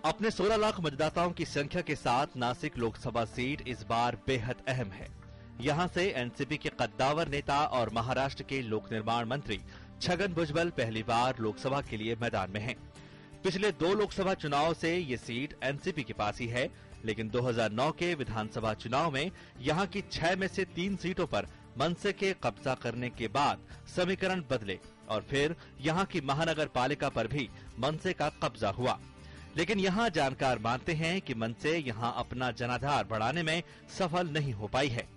अपने 16 लाख मतदाताओं की संख्या के साथ नासिक लोकसभा सीट इस बार बेहद अहम है। यहां से एनसीपी के कद्दावर नेता और महाराष्ट्र के लोक निर्माण मंत्री छगन भुजबल पहली बार लोकसभा के लिए मैदान में हैं। पिछले 2 लोकसभा चुनाव से ये सीट एनसीपी के पास ही है, लेकिन 2009 के विधानसभा चुनाव में यहां की 6 में से 3 सीटों पर मनसे के कब्जा करने के बाद समीकरण बदले और फिर यहां की महानगर पालिका पर भी मनसे का कब्जा हुआ। लेकिन यहां जानकार मानते हैं कि मनसे यहां अपना जनाधार बढ़ाने में सफल नहीं हो पाई है।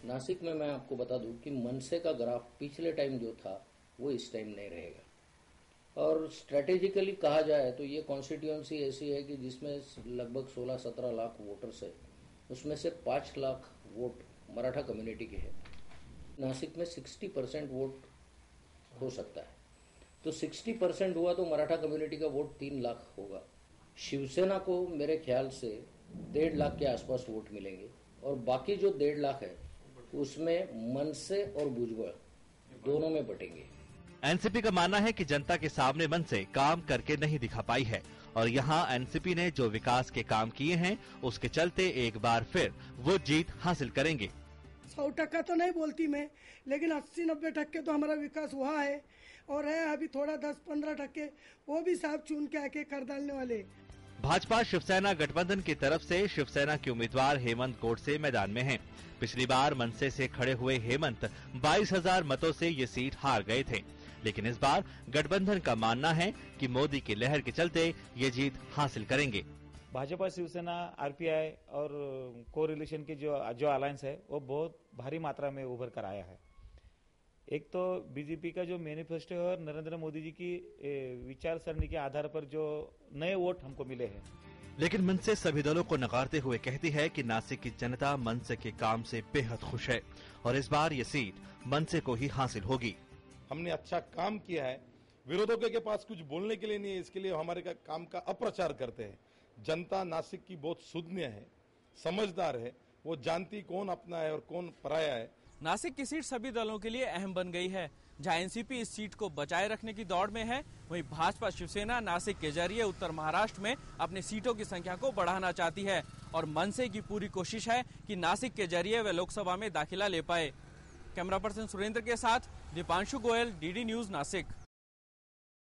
नासिक में मैं आपको बता दूं कि मनसे का ग्राफ पिछले टाइम जो था वो इस टाइम नहीं रहेगा। और स्ट्रेटेजिकली कहा जाए तो ये कॉन्स्टिट्यूएंसी ऐसी है कि जिसमें लगभग 16-17 लाख वोटर्स है, उसमें से 5 लाख वोट मराठा कम्युनिटी के हैं। नासिक में 60% वोट हो सकता है, तो 60% हुआ तो मराठा कम्युनिटी का वोट 3 लाख होगा। शिवसेना को मेरे ख्याल से 1.5 लाख के आसपास वोट मिलेंगे और बाकी जो 1.5 लाख है उसमें मनसे और भुजबल दोनों में बटेंगे। एनसीपी का मानना है कि जनता के सामने मनसे काम करके नहीं दिखा पाई है और यहां एनसीपी ने जो विकास के काम किए हैं उसके चलते एक बार फिर वो जीत हासिल करेंगे। 100% तो नहीं बोलती मैं, लेकिन 80-90% तो हमारा विकास हुआ है और है अभी थोड़ा 10-15% वो भी साहब चुन के आके कर डालने वाले। भाजपा शिवसेना गठबंधन की तरफ से शिवसेना के उम्मीदवार हेमंत गोडसे मैदान में हैं। पिछली बार मनसे से खड़े हुए हेमंत 22,000 मतों से ये सीट हार गए थे, लेकिन इस बार गठबंधन का मानना है कि मोदी की लहर के चलते ये जीत हासिल करेंगे। भाजपा शिवसेना आरपीआई और कोरिलेशन की जो अलायंस है वो बहुत भारी मात्रा में उभर कर आया है। एक तो बीजेपी का जो मैनिफेस्टो है और नरेंद्र मोदी जी की विचार सरणी के आधार पर जो नए वोट हमको मिले हैं। लेकिन मनसे सभी दलों को नकारते हुए कहती है कि नासिक की जनता मनसे के काम से बेहद खुश है और इस बार ये सीट मनसे को ही हासिल होगी। हमने अच्छा काम किया है, विरोधकों के पास कुछ बोलने के लिए नहीं है, इसके लिए हमारे काम का अप्रचार करते हैं। जनता नासिक की बहुत सुज्ञ है, समझदार है, वो जानती कौन अपना है और कौन पराया है। नासिक की सीट सभी दलों के लिए अहम बन गई है। जहां एनसीपी इस सीट को बचाए रखने की दौड़ में है, वहीं भाजपा शिवसेना नासिक के जरिए उत्तर महाराष्ट्र में अपनी सीटों की संख्या को बढ़ाना चाहती है और मनसे की पूरी कोशिश है कि नासिक के जरिए वे लोकसभा में दाखिला ले पाए। कैमरा पर्सन सुरेंद्र के साथ दीपांशु गोयल, डीडी न्यूज, नासिक।